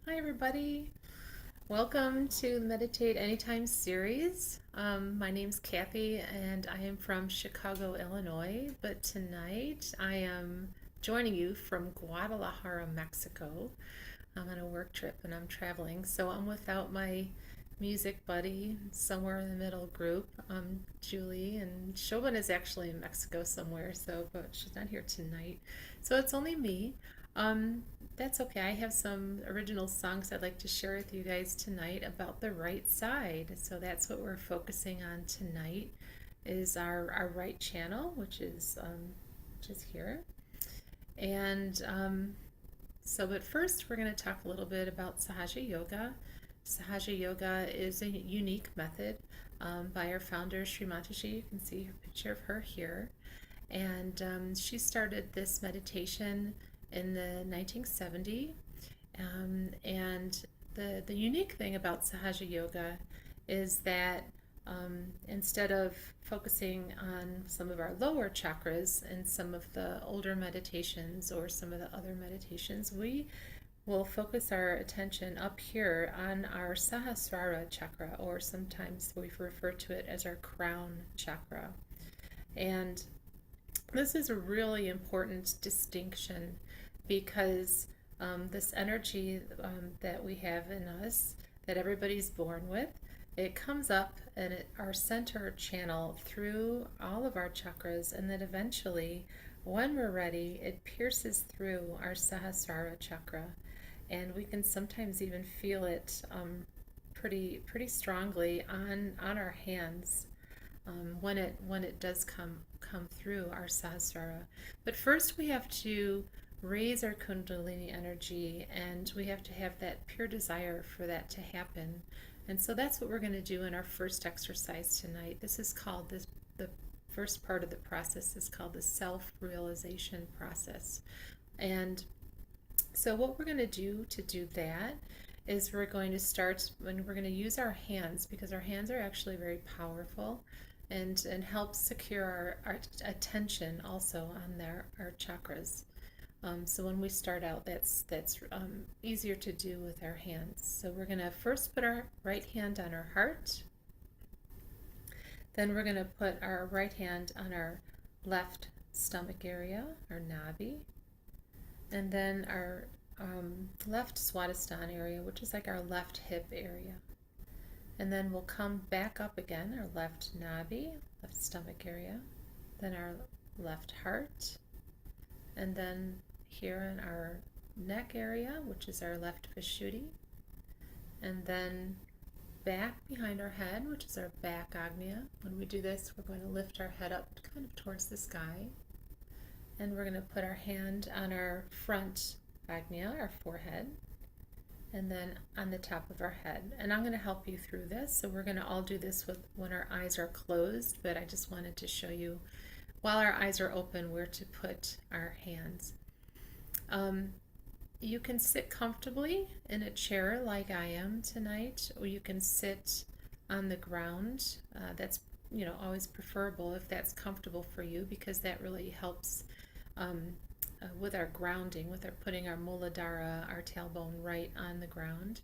Hi everybody, welcome to the Meditate Anytime series. My name's Kathy and I am from Chicago, Illinois, but tonight I am joining you from Guadalajara, Mexico. I'm on a work trip and I'm traveling, so I'm without my music buddy somewhere in the middle group, Julie, and Shoban is actually in Mexico somewhere, but she's not here tonight, so it's only me. Um, that's okay. I have some original songs I'd like to share with you guys tonight about the right side. So that's what we're focusing on tonight is our right channel, which is here. And but first we're going to talk a little bit about Sahaja Yoga. Sahaja Yoga is a unique method by our founder, Sri Mataji. You can see a picture of her here. And she started this meditation in the 1970s. And the unique thing about Sahaja Yoga is that instead of focusing on some of our lower chakras in some of the older meditations or some of the other meditations, we will focus our attention up here on our Sahasrara chakra, or sometimes we refer to it as our crown chakra. And this is a really important distinction because this energy that we have in us, that everybody's born with, it comes up in our center channel through all of our chakras, and then eventually, when we're ready, it pierces through our Sahasrara chakra, and we can sometimes even feel it pretty strongly on our hands when it does come through our Sahasrara. But first, we have to raise our Kundalini energy, and we have to have that pure desire for that to happen. And so that's what we're going to do in our first exercise tonight. This is called the first part of the process is called the self-realization process. And so what we're going to do that is we're going to start when we're going to use our hands, because our hands are actually very powerful and help secure our attention also on our chakras. So when we start out, that's easier to do with our hands. So we're going to first put our right hand on our heart. Then we're going to put our right hand on our left stomach area, our navi. And then our left Swadhisthana area, which is like our left hip area. And then we'll come back up again, our left navi, left stomach area. Then our left heart. and then here in our neck area, which is our left vishuddhi, and then back behind our head, which is our back agnya. When we do this, we're going to lift our head up kind of towards the sky, and we're going to put our hand on our front agnya, our forehead, and then on the top of our head. And I'm going to help you through this. So we're going to all do this when our eyes are closed, but I just wanted to show you while our eyes are open where to put our hands. You can sit comfortably in a chair like I am tonight, or you can sit on the ground. That's always preferable if that's comfortable for you, because that really helps with our grounding, with our putting our muladhara, our tailbone, right on the ground.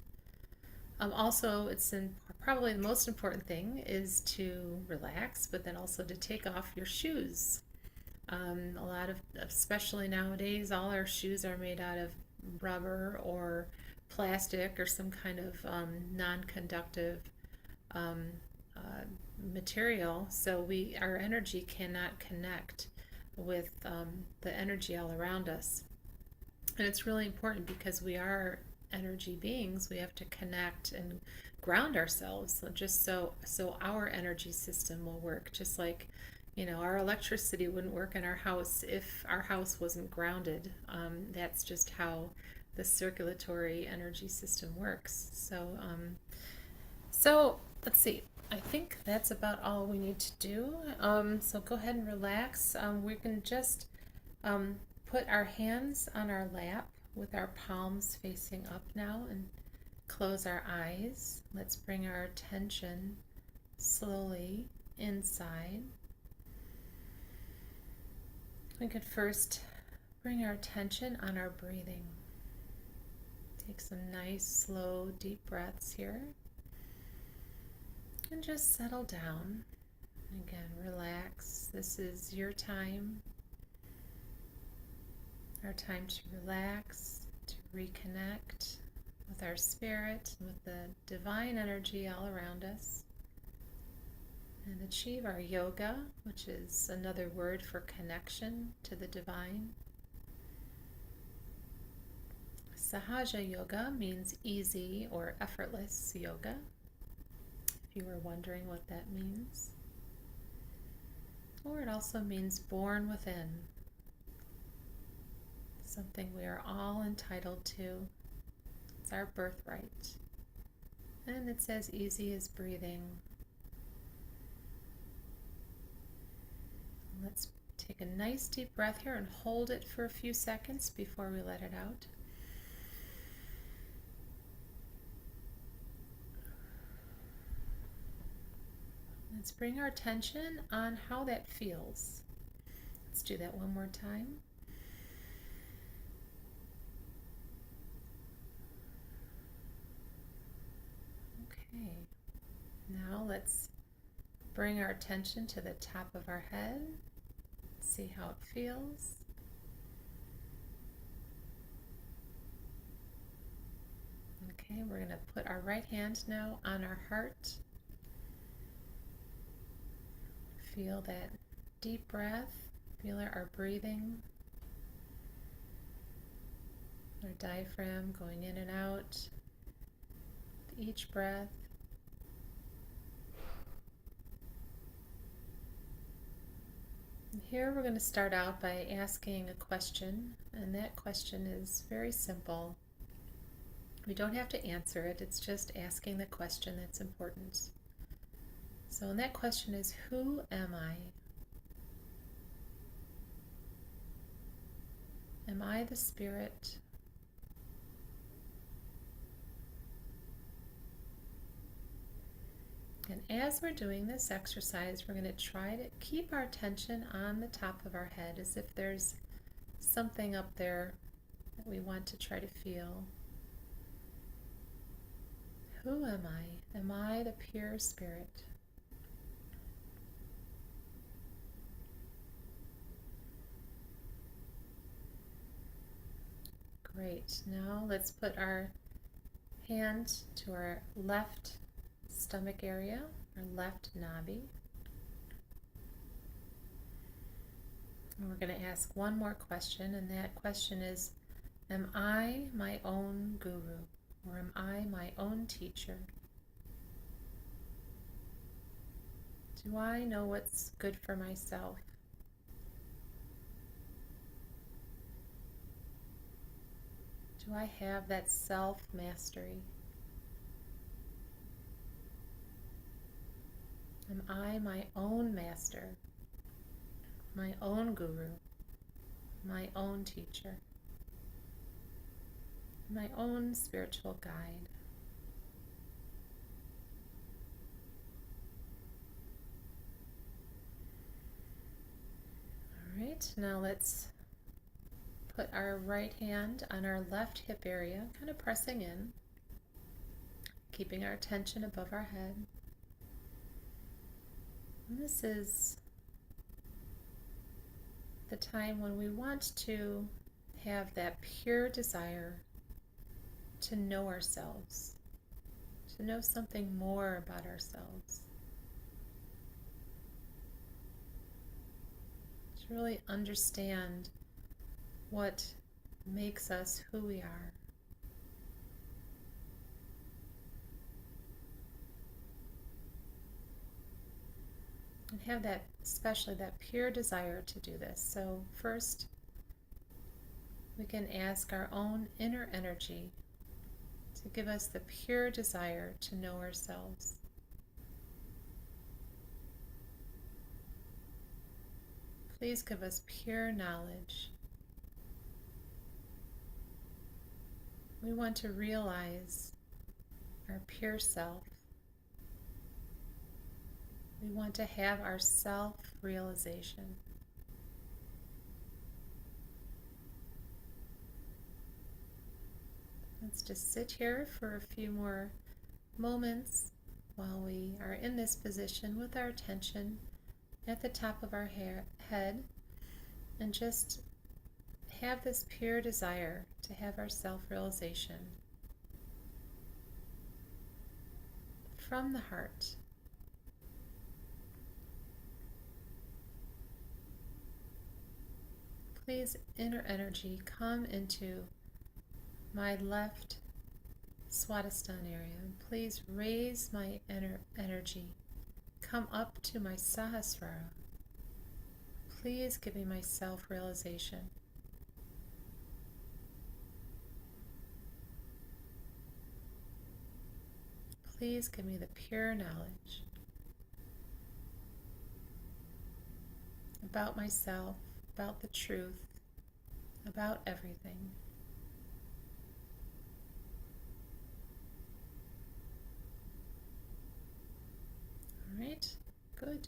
Also, probably the most important thing is to relax, but then also to take off your shoes. A lot of, especially nowadays, all our shoes are made out of rubber or plastic or some kind of non-conductive material, so our energy cannot connect with the energy all around us. And it's really important because we are energy beings. We have to connect and ground ourselves, just so our energy system will work. Just like our electricity wouldn't work in our house if our house wasn't grounded. That's just how the circulatory energy system works. So let's see. I think that's about all we need to do. So go ahead and relax. We can just put our hands on our lap with our palms facing up now and close our eyes. Let's bring our attention slowly inside. We could first bring our attention on our breathing. Take some nice, slow, deep breaths here. And just settle down. Again, relax. This is your time. Our time to relax, to reconnect with our spirit, with the divine energy all around us, and achieve our yoga, which is another word for connection to the divine. Sahaja yoga means easy or effortless yoga, if you were wondering what that means. Or it also means born within, something we are all entitled to. It's our birthright. And it's as easy as breathing. Let's take a nice deep breath here and hold it for a few seconds before we let it out. Let's bring our attention on how that feels. Let's do that one more time. Okay, now let's bring our attention to the top of our head. See how it feels. Okay, we're going to put our right hand now on our heart. Feel that deep breath. Feel our breathing. Our diaphragm going in and out with each breath. And here we're going to start out by asking a question, and that question is very simple. We don't have to answer it, it's just asking the question that's important. So, and that question is, who am I? Am I the spirit? And as we're doing this exercise, we're going to try to keep our attention on the top of our head, as if there's something up there that we want to try to feel. Who am I? Am I the pure spirit? Great. Now let's put our hand to our left stomach area, our left nabi. And we're going to ask one more question, and that question is, am I my own guru, or am I my own teacher? Do I know what's good for myself? Do I have that self-mastery? Am I my own master, my own guru, my own teacher, my own spiritual guide? All right, now let's put our right hand on our left hip area, kind of pressing in, keeping our attention above our head. And this is the time when we want to have that pure desire to know ourselves, to know something more about ourselves, to really understand what makes us who we are. And have that, especially that pure desire to do this. So first, we can ask our own inner energy to give us the pure desire to know ourselves. Please give us pure knowledge. We want to realize our pure self. We want to have our self-realization. Let's just sit here for a few more moments while we are in this position with our attention at the top of our head, and just have this pure desire to have our self-realization from the heart. Please, inner energy, come into my left Swadhisthana area. And please raise my energy. Come up to my Sahasrara. Please give me my self-realization. Please give me the pure knowledge about myself, about the truth, about everything. All right, good.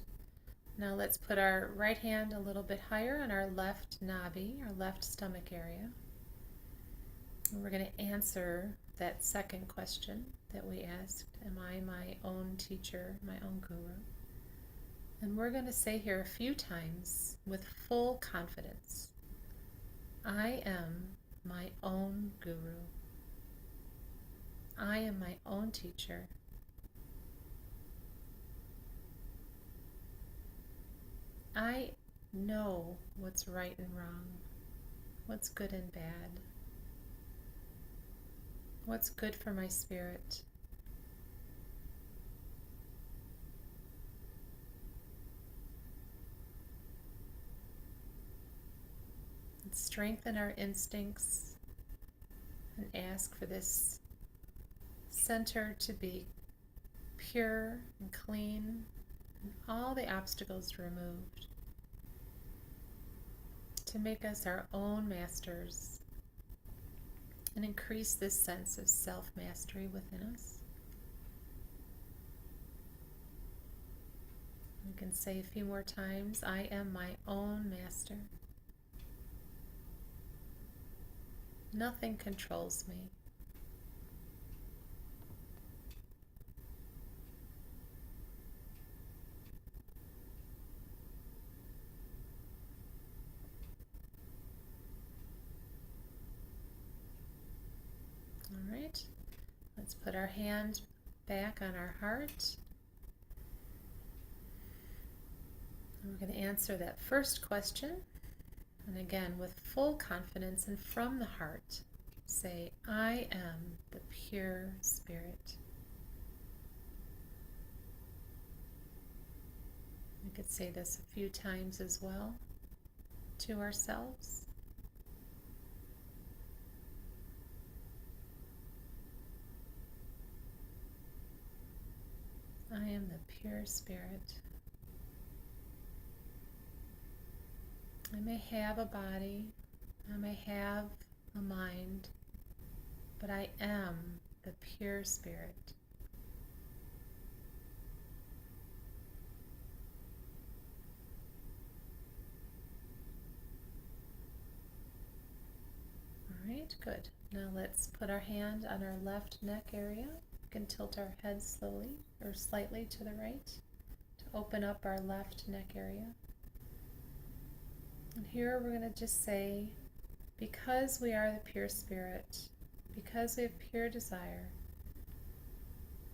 Now let's put our right hand a little bit higher on our left navi, our left stomach area. And we're going to answer that second question that we asked, am I my own teacher, my own guru? And we're going to say here a few times with full confidence, I am my own guru. I am my own teacher. I know what's right and wrong, what's good and bad, what's good for my spirit. Let's strengthen our instincts and ask for this center to be pure and clean, and all the obstacles removed, to make us our own masters and increase this sense of self-mastery within us. We can say a few more times, I am my own master. Nothing controls me. All right, let's put our hand back on our heart. And we're going to answer that first question. And again, with full confidence and from the heart, say, I am the pure spirit. We could say this a few times as well to ourselves. I am the pure spirit. I may have a body, I may have a mind, but I am the pure spirit. All right, good. Now let's put our hand on our left neck area. We can tilt our head slowly or slightly to the right to open up our left neck area. And here we're going to just say, because we are the pure spirit, because we have pure desire,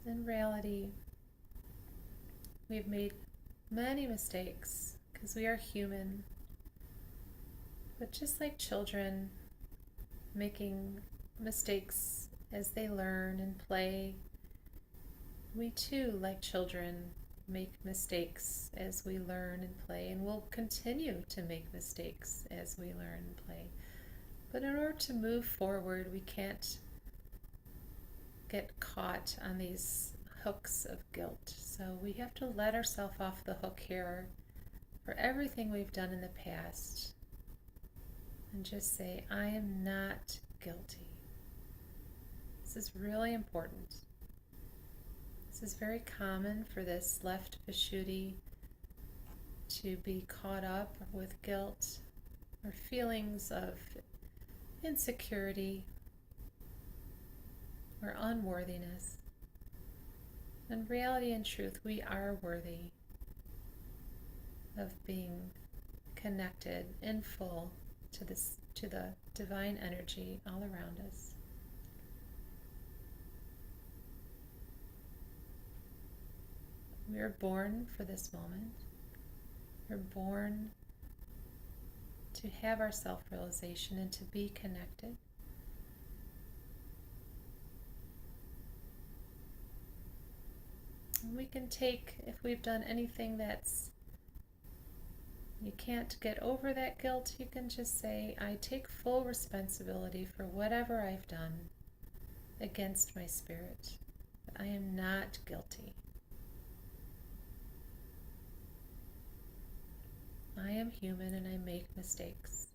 in reality, we've made many mistakes because we are human. But just like children making mistakes as they learn and play, we too, like children, make mistakes as we learn and play, and we'll continue to make mistakes as we learn and play. But in order to move forward, we can't get caught on these hooks of guilt. So we have to let ourselves off the hook here for everything we've done in the past and just say, I am not guilty. This is really important. This is very common for this left Vishuddhi to be caught up with guilt or feelings of insecurity or unworthiness. In reality and truth, we are worthy of being connected in full to the divine energy all around us. We are born for this moment. We're born to have our self-realization and to be connected. And we can take, if we've done anything that's, you can't get over that guilt, you can just say, I take full responsibility for whatever I've done against my spirit. I am not guilty. I am human and I make mistakes.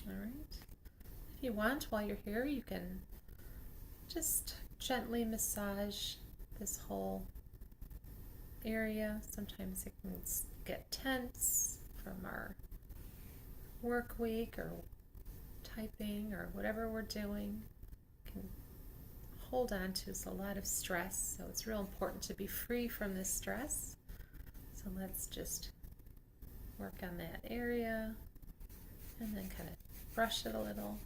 All right. If you want, while you're here, you can just gently massage this whole area. Sometimes it can get tense from our work week or typing or whatever we're doing. It can hold on to a lot of stress, so it's real important to be free from this stress. So let's just work on that area and then kind of brush it a little.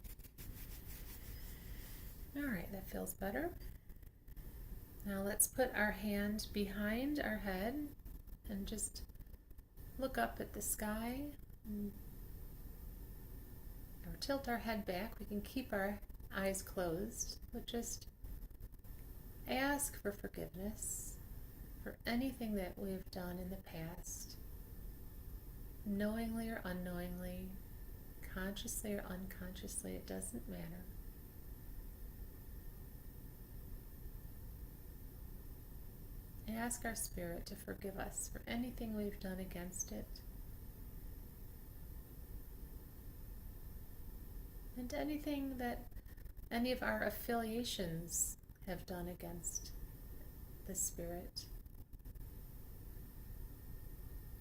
All right, that feels better. Now let's put our hand behind our head and just look up at the sky or tilt our head back. We can keep our eyes closed, but just ask for forgiveness for anything that we've done in the past, knowingly or unknowingly, consciously or unconsciously, it doesn't matter. Ask our spirit to forgive us for anything we've done against it, and anything that any of our affiliations have done against the spirit.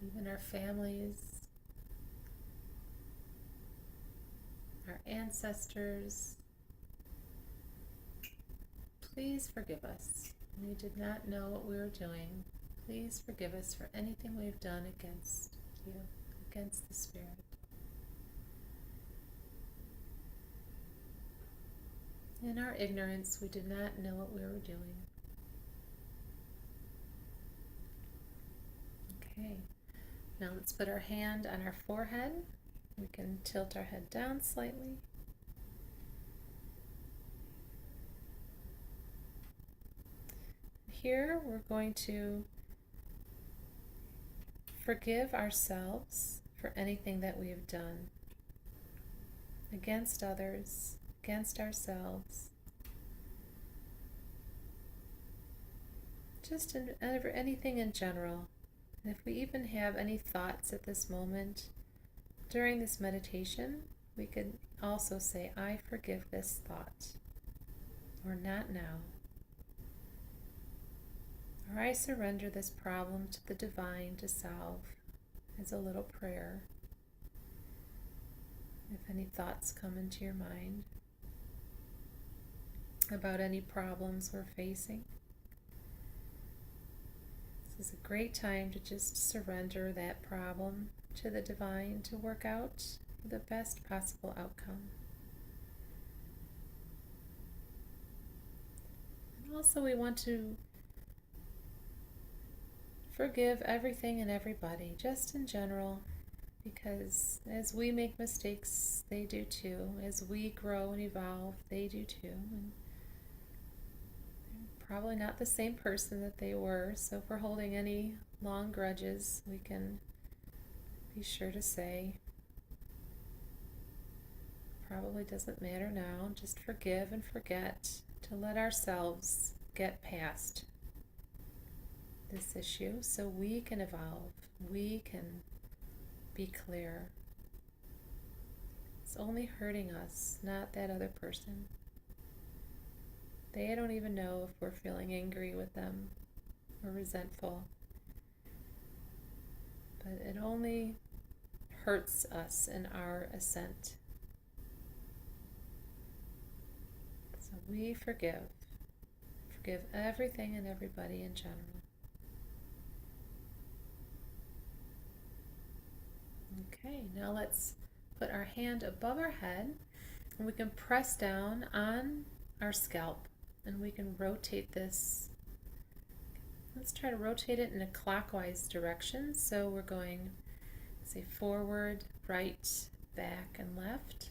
Even our families, our ancestors. Please forgive us. We did not know what we were doing. Please forgive us for anything we've done against you, against the spirit. In our ignorance, we did not know what we were doing. Okay, now let's put our hand on our forehead. We can tilt our head down slightly. Here we're going to forgive ourselves for anything that we have done against others, against ourselves, just anything in general. And if we even have any thoughts at this moment during this meditation, we could also say, I forgive this thought, or not now. Or I surrender this problem to the divine to solve, as a little prayer. If any thoughts come into your mind about any problems we're facing, this is a great time to just surrender that problem to the divine to work out the best possible outcome. And also we want to forgive everything and everybody, just in general, because as we make mistakes, they do too. As we grow and evolve, they do too. And they're probably not the same person that they were, so if we're holding any long grudges, we can be sure to say, probably doesn't matter now, just forgive and forget, to let ourselves get past this issue so we can evolve, we can be clear. It's only hurting us, not that other person. They don't even know if we're feeling angry with them or resentful. But it only hurts us in our ascent. So we forgive. Forgive everything and everybody in general. Okay, now let's put our hand above our head and we can press down on our scalp and we can rotate this. Let's try to rotate it in a clockwise direction. So we're going, say, forward, right, back, and left.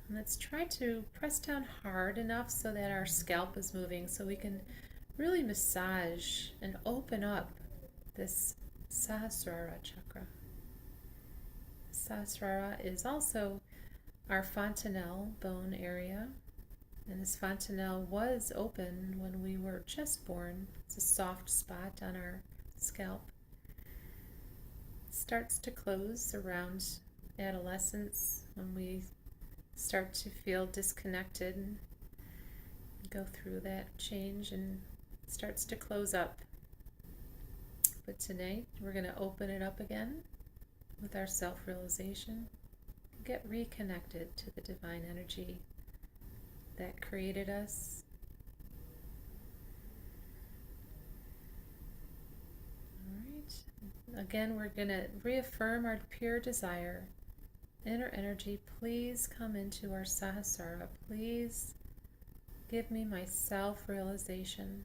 And let's try to press down hard enough so that our scalp is moving so we can really massage and open up this Sahasrara chakra. Sahasrara is also our fontanelle bone area, and this fontanelle was open when we were just born. It's a soft spot on our scalp. It starts to close around adolescence when we start to feel disconnected and go through that change, and it starts to close up. But tonight we're going to open it up again with our self-realization, get reconnected to the divine energy that created us. All right. Again, we're going to reaffirm our pure desire. Inner energy, please come into our Sahasrara. Please give me my self-realization.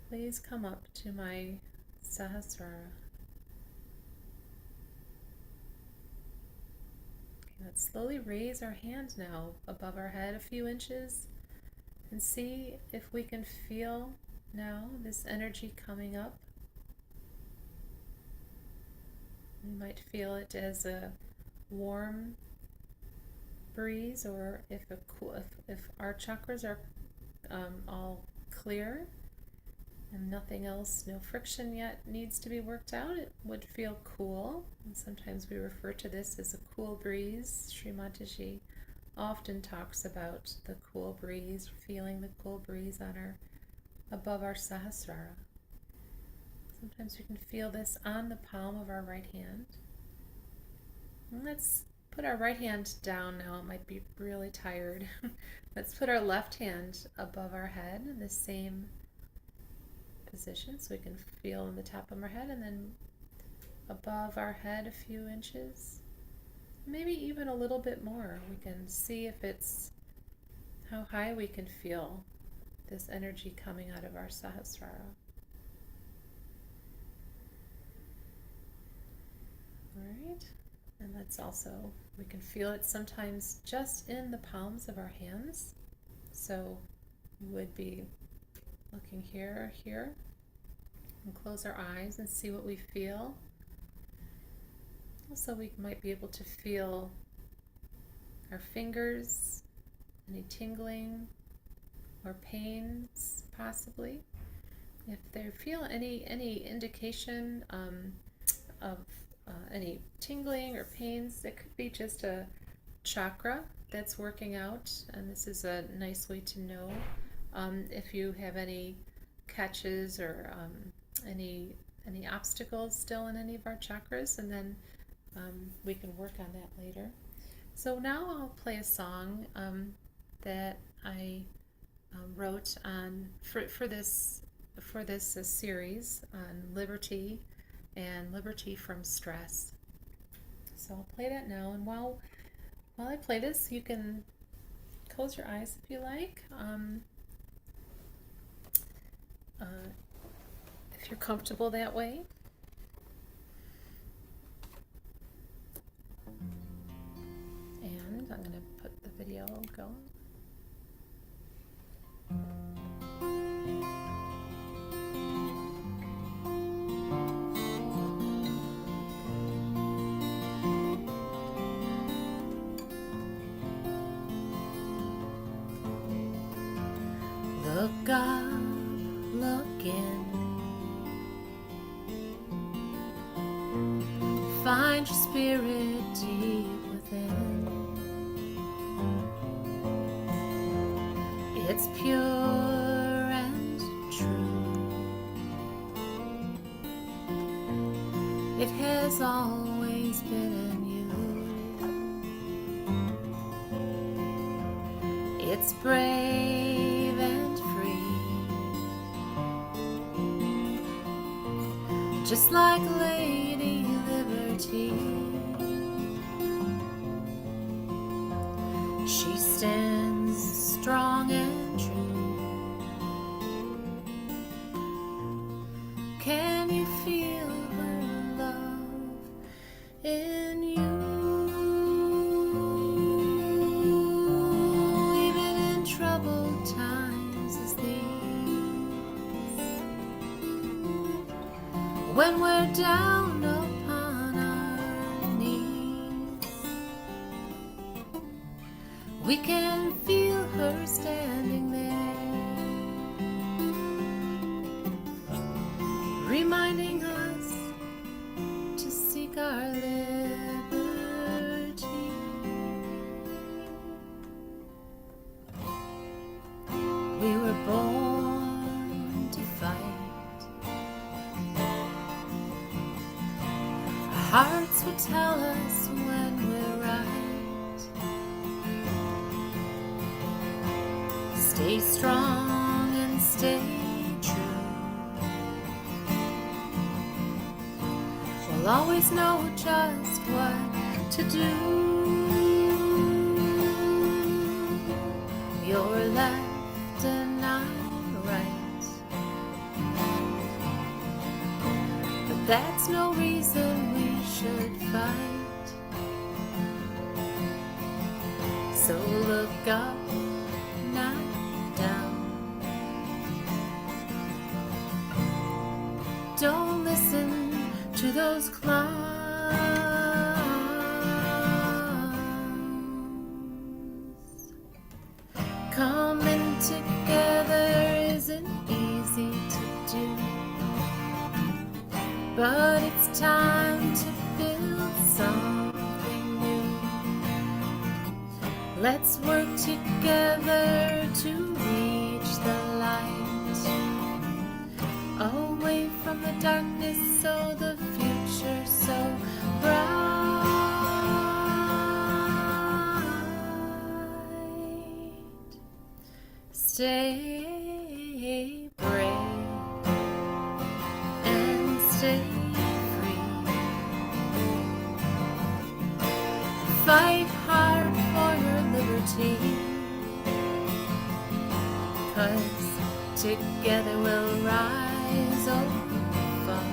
Please come up to my Sahasrara. Okay, let's slowly raise our hand now above our head a few inches and see if we can feel now this energy coming up. You might feel it as a warm breeze, or if our chakras are all clear and nothing else, no friction yet needs to be worked out, it would feel cool. And sometimes we refer to this as a cool breeze. Sri Mataji often talks about the cool breeze, feeling the cool breeze on above our Sahasrara. Sometimes we can feel this on the palm of our right hand. And let's put our right hand down now. It might be really tired. Let's put our left hand above our head in the same position so we can feel on the top of our head, and then above our head a few inches, maybe even a little bit more. We can see if it's how high we can feel this energy coming out of our Sahasrara. All right, and let's also, we can feel it sometimes just in the palms of our hands. So we would be looking here, and close our eyes and see what we feel. Also, we might be able to feel our fingers, any tingling or pains possibly. If they feel any indication of any tingling or pains, it could be just a chakra that's working out, and this is a nice way to know if you have any catches or any obstacles still in any of our chakras, and then we can work on that later. So now I'll play a song that I wrote on for this series on liberty and liberty from stress. So I'll play that now, and while I play this, you can close your eyes if you like. If you're comfortable that way. And I'm going to put the video going. Look up, look in, find your spirit deep within. It's pure and true. It has always been in you. It's brave and free, just like Lady Liberty. She stands strong and true. Can you feel her love in you? Even in troubled times as these, when we're down upon our knees, we can feel her standing there, reminding us to seek our liberty. We were born to fight. Our hearts will tell us when we're right. Stay strong and stay true. We'll always know just what to do. You're left and I'm right, but that's no reason we should fight. So look up, not down. Don't listen to those clowns. Coming together isn't easy to do, but it's time to build something new. Let's work together to reach the light, away from the darkness, so the future so bright. Stay brave and stay free. Fight hard for your liberty, 'cause together we'll rise or fall.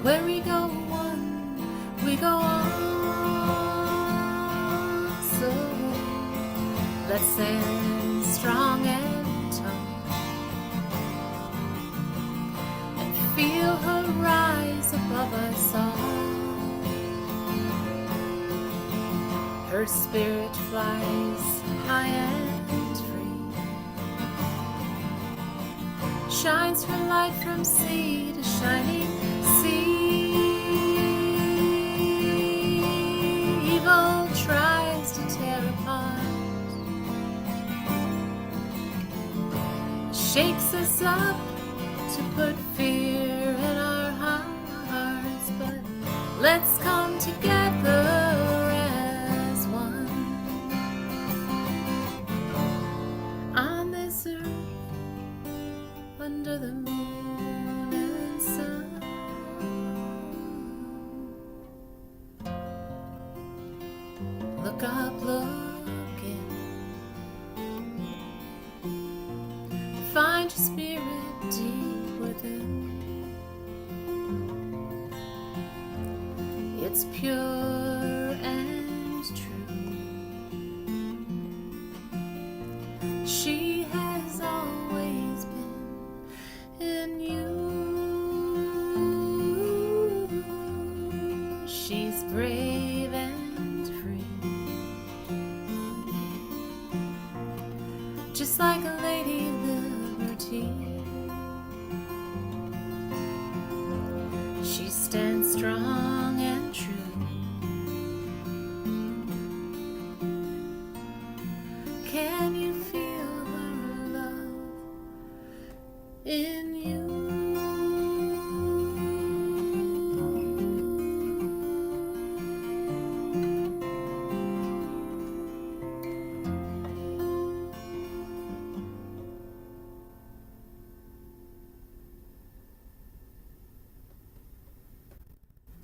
Where we go one, we go on. So let's stand strong and tall and feel her rise above us all. Her spirit flies high and free, shines her light from sea to shining sea. Evil tries to tear apart, shakes us up to put fear in our hearts, but let's come together as one on this earth under the moon and sun. Look up, look in, find your spirit deep within. It's pure and true. She has always been in you. She's brave and free, just like a lady liberty. She stands strong and true. Can you feel her love in you?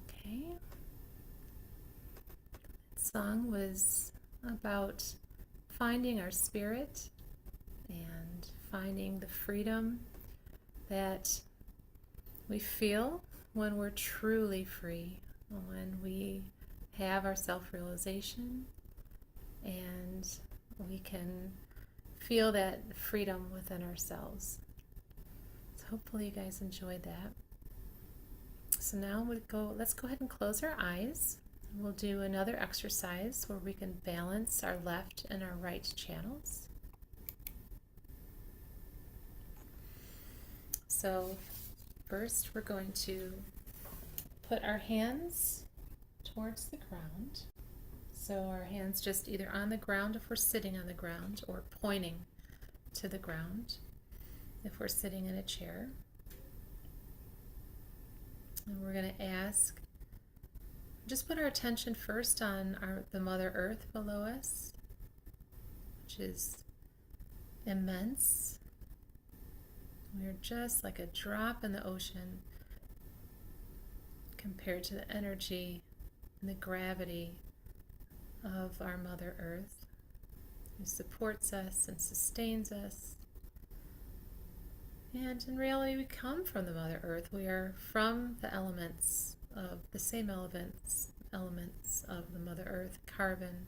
Okay. The song was about finding our spirit and finding the freedom that we feel when we're truly free, when we have our self-realization and we can feel that freedom within ourselves. So hopefully you guys enjoyed that. So now let's go ahead and close our eyes. We'll do another exercise where we can balance our left and our right channels. So first we're going to put our hands towards the ground. So our hands just either on the ground if we're sitting on the ground, or pointing to the ground if we're sitting in a chair. And we're going to ask, just put our attention first on the Mother Earth below us, which is immense. We're just like a drop in the ocean compared to the energy and the gravity of our Mother Earth, who supports us and sustains us. And in reality, we come from the Mother Earth. We are from the elements of the same elements of the Mother Earth: carbon,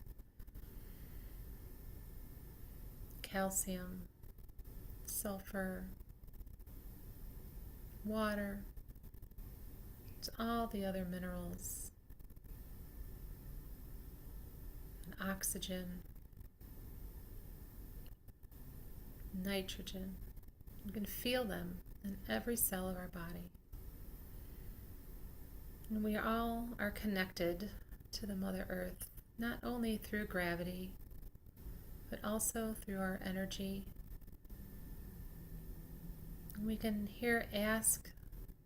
calcium, sulfur, water, all the other minerals, and oxygen, nitrogen. You can feel them in every cell of our body. And we all are connected to the Mother Earth, not only through gravity, but also through our energy. And we can here ask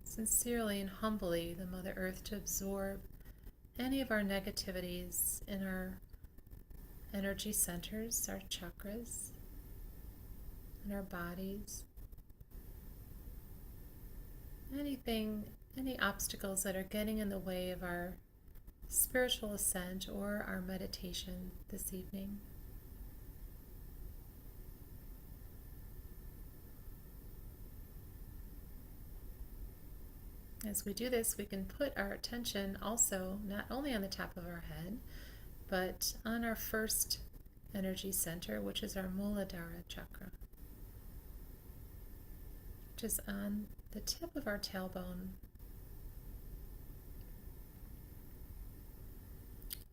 sincerely and humbly the Mother Earth to absorb any of our negativities in our energy centers, our chakras, in our bodies. Any obstacles that are getting in the way of our spiritual ascent or our meditation this evening. As we do this, we can put our attention also not only on the top of our head, but on our first energy center, which is our Muladhara chakra, which is on the tip of our tailbone.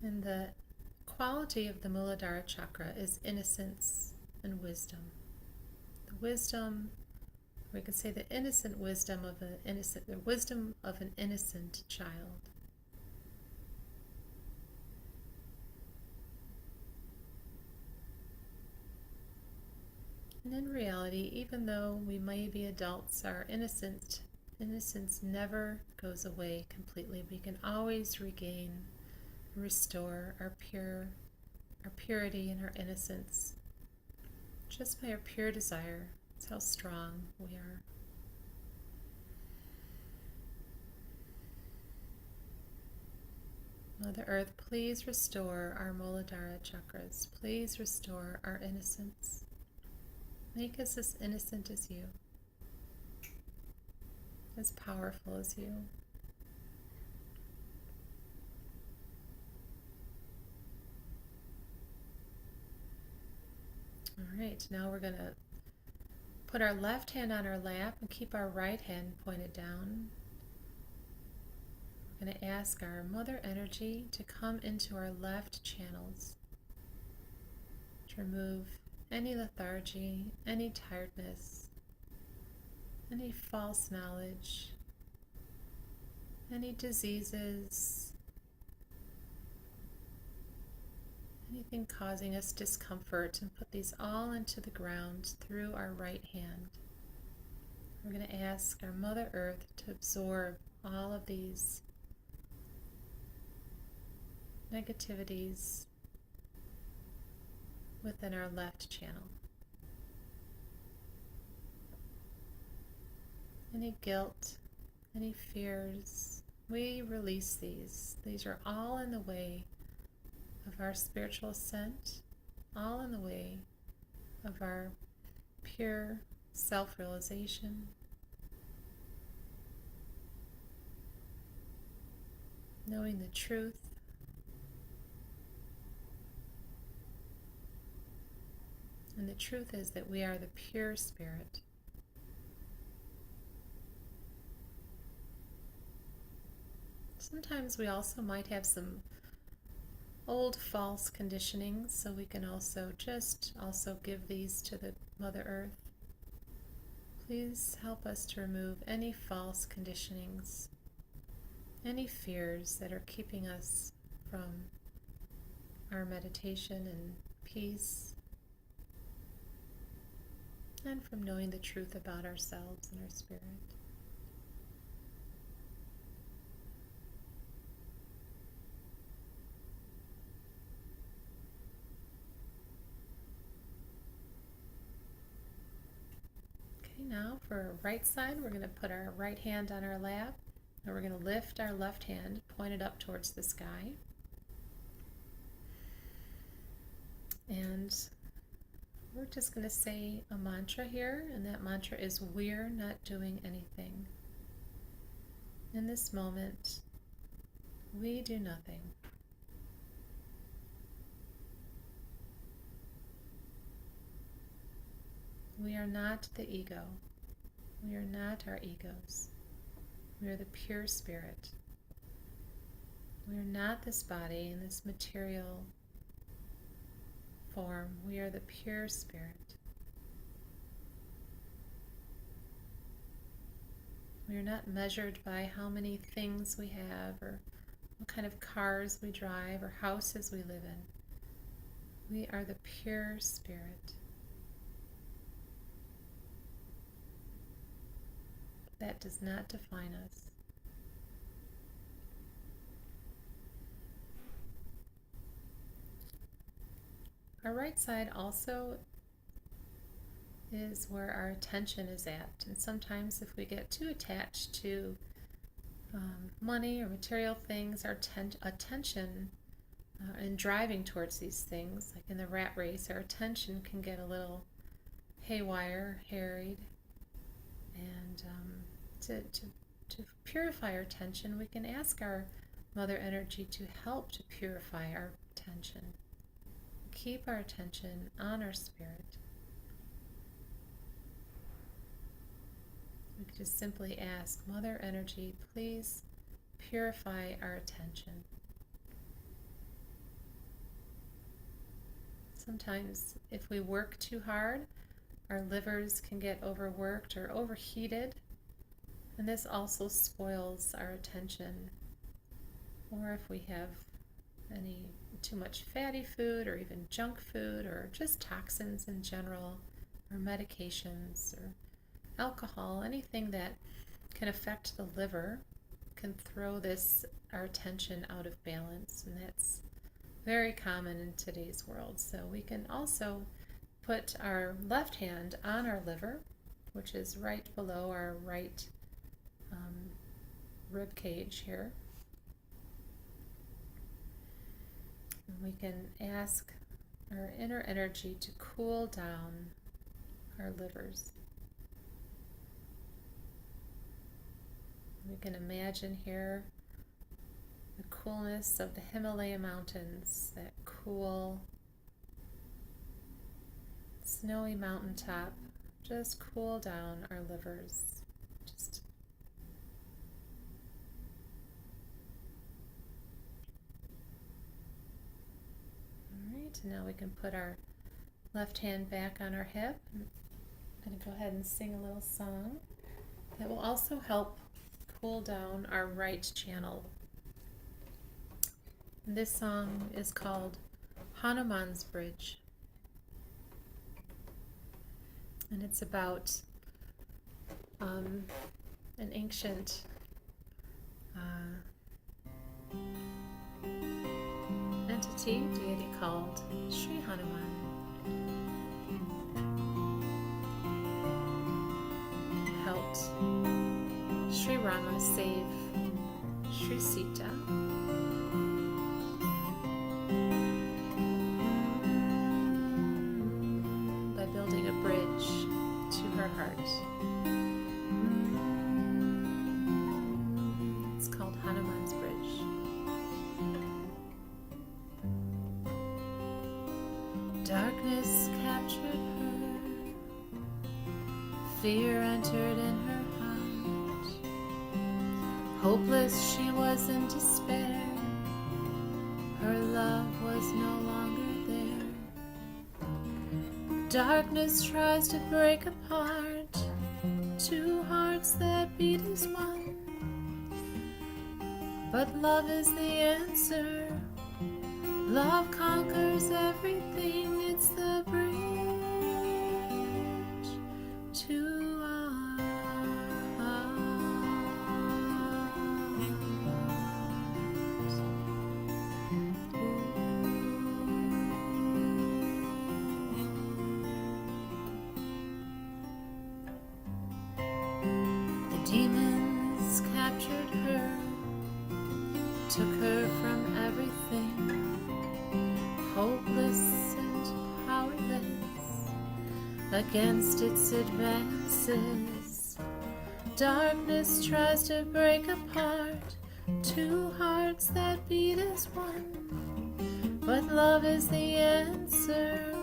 And the quality of the Muladhara chakra is innocence and wisdom. The wisdom, we could say the innocent wisdom of the wisdom of an innocent child. And in reality, even though we may be adults, our innocence never goes away completely. We can always regain, restore our purity and our innocence just by our pure desire. That's how strong we are. Mother Earth, please restore our Muladhara chakras. Please restore our innocence. Make us as innocent as you, as powerful as you. All right, now we're going to put our left hand on our lap and keep our right hand pointed down. We're going to ask our Mother Energy to come into our left channels, to remove any lethargy, any tiredness, any false knowledge, any diseases, anything causing us discomfort, and put these all into the ground through our right hand. We're going to ask our Mother Earth to absorb all of these negativities within our left channel. Any guilt, any fears, we release these. These are all in the way of our spiritual ascent, all in the way of our pure self-realization. Knowing the truth. And the truth is that we are the pure spirit. Sometimes we also might have some old false conditionings, so we can also give these to the Mother Earth. Please help us to remove any false conditionings, any fears that are keeping us from our meditation and peace, and from knowing the truth about ourselves and our spirit. Okay, now for our right side, we're going to put our right hand on our lap, and we're going to lift our left hand pointed up towards the sky. And we're just going to say a mantra here, and that mantra is, we're not doing anything. In this moment, we do nothing. We are not the ego. We are not our egos. We are the pure spirit. We are not this body in this material form. We are the pure spirit. We are not measured by how many things we have, or what kind of cars we drive, or houses we live in. We are the pure spirit. That does not define us. Our right side also is where our attention is at. And sometimes if we get too attached to money or material things, our attention in driving towards these things, like in the rat race, our attention can get a little haywire, harried. And to to purify our tension, we can ask our Mother Energy to help to purify our tension. Keep our attention on our spirit. We can just simply ask, Mother Energy, please purify our attention. Sometimes if we work too hard, our livers can get overworked or overheated, and this also spoils our attention. Or if we have any too much fatty food or even junk food or just toxins in general or medications or alcohol, anything that can affect the liver can throw our attention out of balance, and that's very common in today's world. So we can also put our left hand on our liver, which is right below our right rib cage here. And we can ask our inner energy to cool down our livers. We can imagine here the coolness of the Himalaya mountains, that cool, snowy mountaintop. Just cool down our livers. All right, now we can put our left hand back on our hip. I'm going to go ahead and sing a little song that will also help cool down our right channel. This song is called Hanuman's Bridge, and it's about an ancient deity called Sri Hanuman. He helped Sri Rama save Sri Sita. By building a bridge to her heart. It's called Hanuman's Bridge. Darkness captured her, fear entered in her heart. Hopeless, she was in despair, her love was no longer there. Darkness tries to break apart two hearts that beat as one, but love is the answer. Love conquers everything. It's the bridge to our hearts. The demons captured her, took her from everything. Hopeless and powerless against its advances. Darkness tries to break apart two hearts that beat as one, but love is the answer.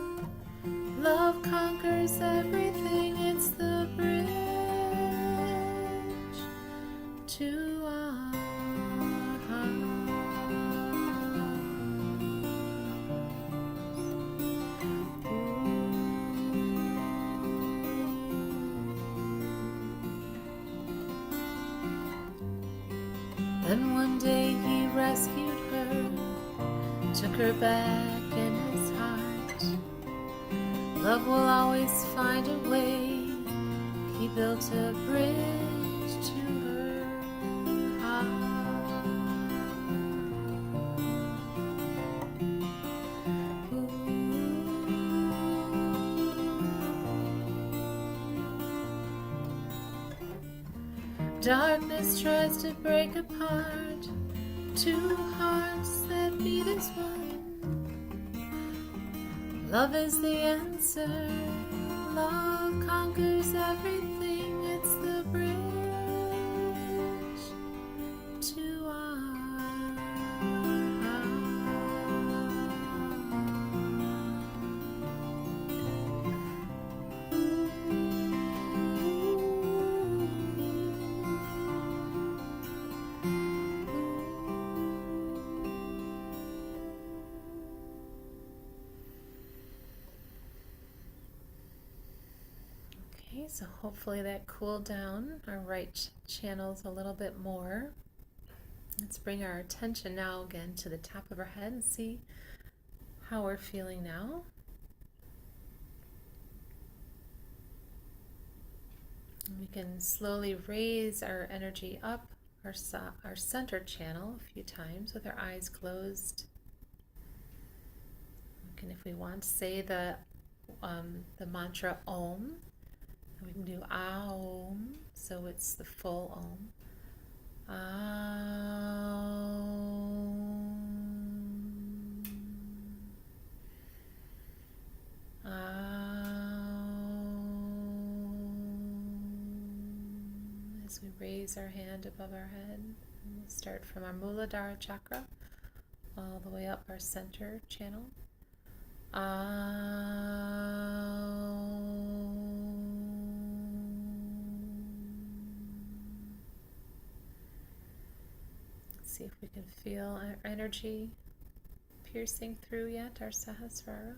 Love conquers everything. It's the bridge to our hearts. Then one day he rescued her, took her back in his heart. Love will always find a way. He built a bridge to her heart. Darkness tries to break apart two hearts that beat as one. Love is the answer. Love conquers everything. It's the bridge Okay, so hopefully that cooled down our right channels a little bit more. Let's bring our attention now again to the top of our head and see how we're feeling now. We can slowly raise our energy up our center channel a few times with our eyes closed. We can, if we want, say the mantra Om. We can do Aum, so it's the full Om. Aum. Aum. As we raise our hand above our head, we'll start from our Muladhara chakra all the way up our center channel. See if we can feel our energy piercing through yet our Sahasrara.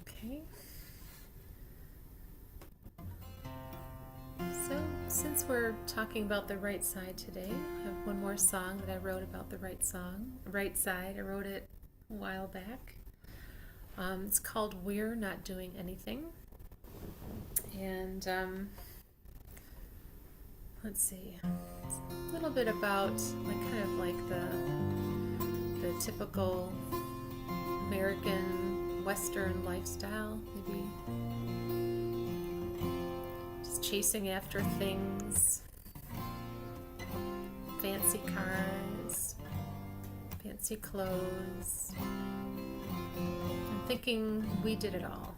Okay. So, since we're talking about the right side today, I have one more song that I wrote about the right side. I wrote it a while back. It's called We're Not Doing Anything. And let's see, it's a little bit about kind of like the typical American Western lifestyle, maybe just chasing after things, fancy cars, fancy clothes, and thinking we did it all.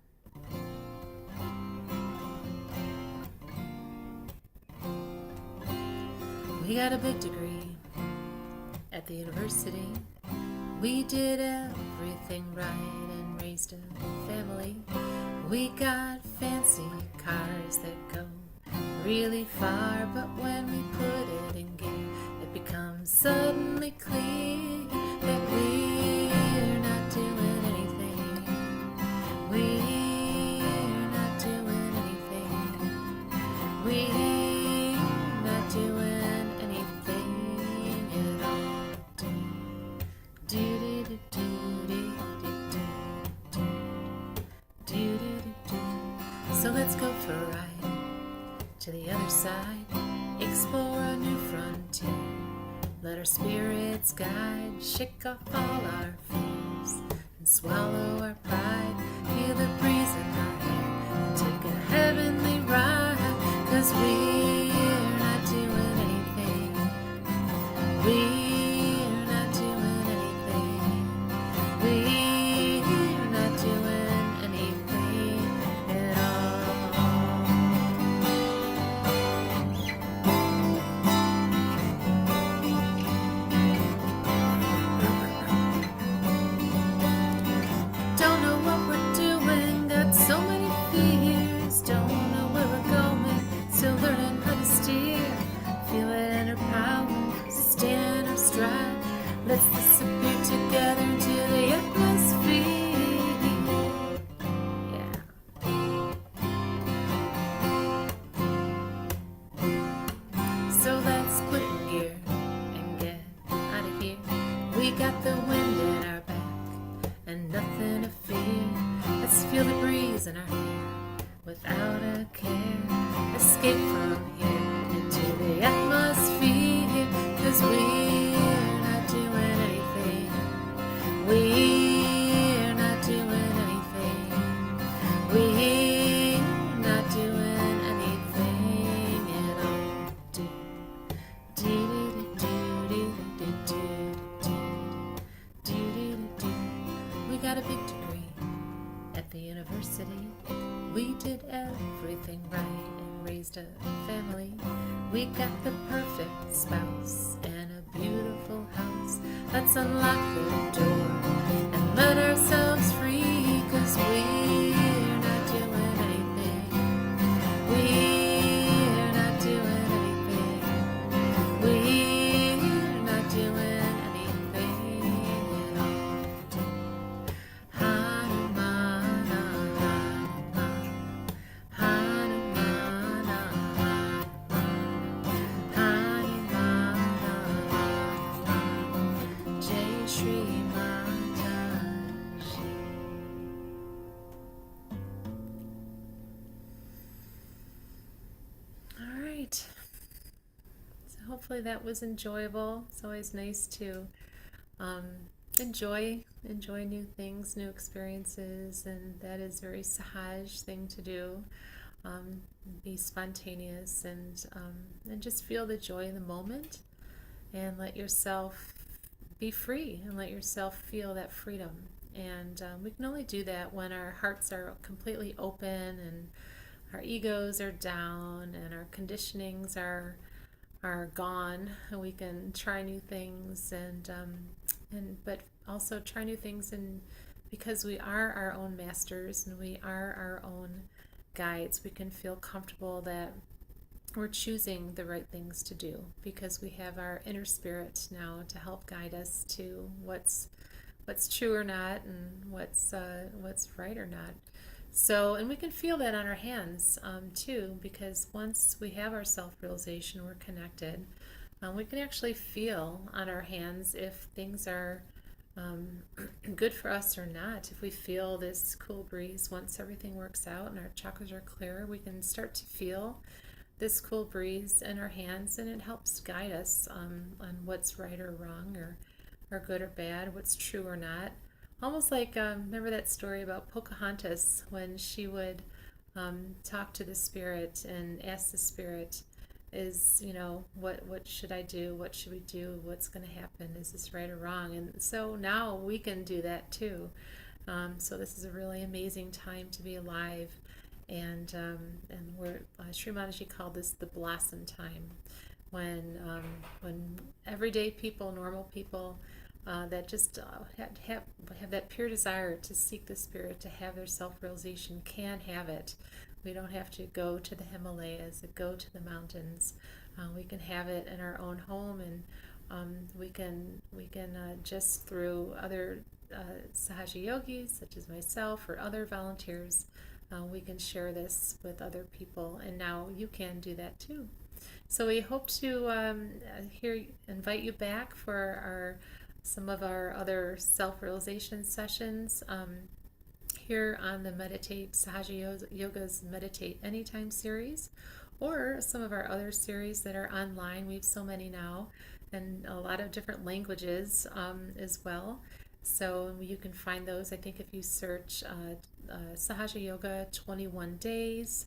We got a big degree at the university. We did everything right and raised a family. We got fancy cars that go really far, but when we put it in gear, it becomes suddenly clear that we're not doing anything. We're not doing anything. We're not doing So let's go for a ride to the other side, explore a new frontier, let our spirits guide, shake off all our fears, and swallow our pride, feel the breeze in our hair, and take a heavenly ride, 'cause we're not doing anything, we're not doing anything, we're not doing anything at all. Don't know what we're doing, got so many fears, don't know where we're going, still learning how to steer, feeling our power, stand our stride, let's disappear together into the atmosphere. Yeah. So let's put in gear and get out of here. We got the wind in our back and nothing to fear. Let's feel the breeze in our hair without a care. Escape from here into the atmosphere, 'cause we're not doing anything. We're not doing anything. We're not doing anything at all. Do, do, do, do, do, do, do, do, do, do. We got a big degree at the university. We did everything right and raised a family. We got the perfect spouse and a beautiful house. Let's unlock the door and let ourselves free, 'cause we're not doing anything. We're not doing anything. We're not doing anything at all. hopefully that was enjoyable. It's always nice to um, enjoy new things, new experiences, and that is a very Sahaj thing to do. Um, be spontaneous and just feel the joy in the moment and let yourself be free and let yourself feel that freedom. And we can only do that when our hearts are completely open and our egos are down and our conditionings are gone, and we can try new things and but also try new things, and because we are our own masters and we are our own guides, we can feel comfortable that we're choosing the right things to do because we have our inner spirit now to help guide us to what's true or not, and what's right or not. So, and we can feel that on our hands too, because once we have our self-realization, we're connected. We can actually feel on our hands if things are um, good for us or not. If we feel this cool breeze, once everything works out and our chakras are clear, we can start to feel this cool breeze in our hands, and it helps guide us on what's right or wrong, or good or bad, what's true or not. Almost like, remember that story about Pocahontas when she would talk to the spirit and ask the spirit, what should I do? What should we do? What's going to happen? Is this right or wrong? And so now we can do that too. So this is a really amazing time to be alive, and we're Sri Mataji called this the blossom time, when everyday people, normal people, that just have that pure desire to seek the spirit, to have their self-realization, can have it. We don't have to go to the Himalayas, or go to the mountains. We can have it in our own home, and we can just through other Sahaja yogis, such as myself or other volunteers, we can share this with other people, and now you can do that too. So we hope to invite you back for some of our other self-realization sessions here on the Meditate Sahaja Yoga's Meditate Anytime series, or some of our other series that are online. We have so many now, and a lot of different languages as well. So you can find those, I think, if you search Sahaja Yoga 21 Days,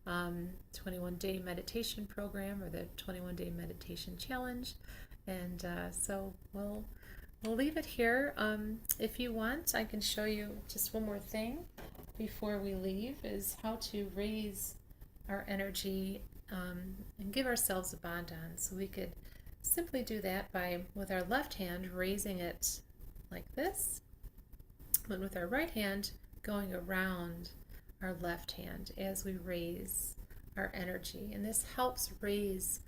21-day meditation program, or the 21-day meditation challenge. And so we'll leave it here. If you want, I can show you just one more thing before we leave, is how to raise our energy and give ourselves a bandhan. So we could simply do that by, with our left hand, raising it like this, and with our right hand going around our left hand as we raise our energy. And this helps raise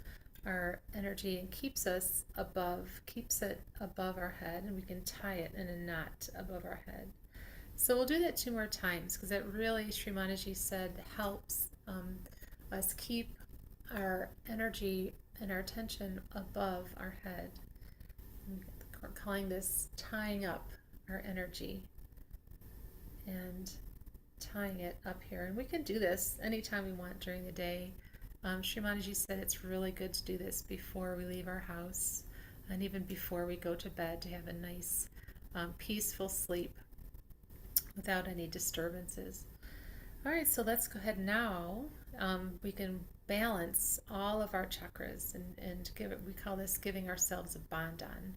our energy and keeps it above our head, and we can tie it in a knot above our head. So we'll do that 2 more times, because it really, Sri Mataji said, helps us keep our energy and our attention above our head. We're calling this tying up our energy and tying it up here. And we can do this anytime we want during the day. Sri Mataji said it's really good to do this before we leave our house, and even before we go to bed, to have a nice peaceful sleep without any disturbances. All right, so let's go ahead now. We can balance all of our chakras and give it, we call this giving ourselves a bandhan.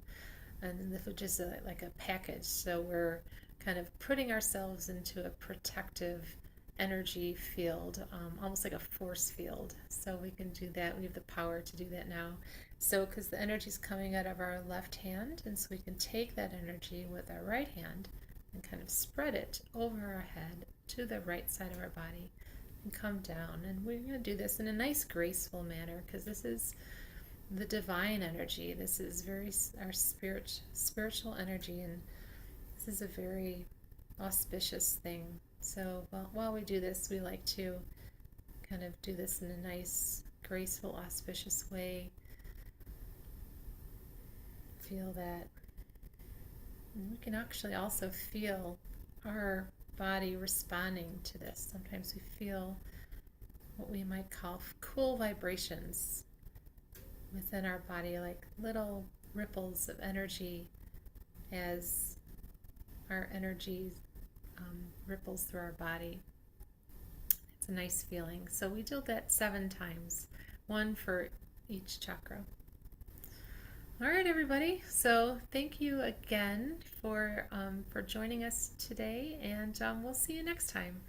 And this is just like a package. So we're kind of putting ourselves into a protective energy field, almost like a force field. So we can do that. We have the power to do that now. So because the energy is coming out of our left hand, and so we can take that energy with our right hand and kind of spread it over our head to the right side of our body and come down. And we're going to do this in a nice, graceful manner, because this is the divine energy. This is very our spiritual energy, and this is a very auspicious thing. So while we do this, we like to kind of do this in a nice, graceful, auspicious way. Feel that. And we can actually also feel our body responding to this. Sometimes we feel what we might call cool vibrations within our body, like little ripples of energy as our energy ripples through our body. It's a nice feeling. So we do that 7 times, one for each chakra. All right, everybody. So thank you again for joining us today, and we'll see you next time.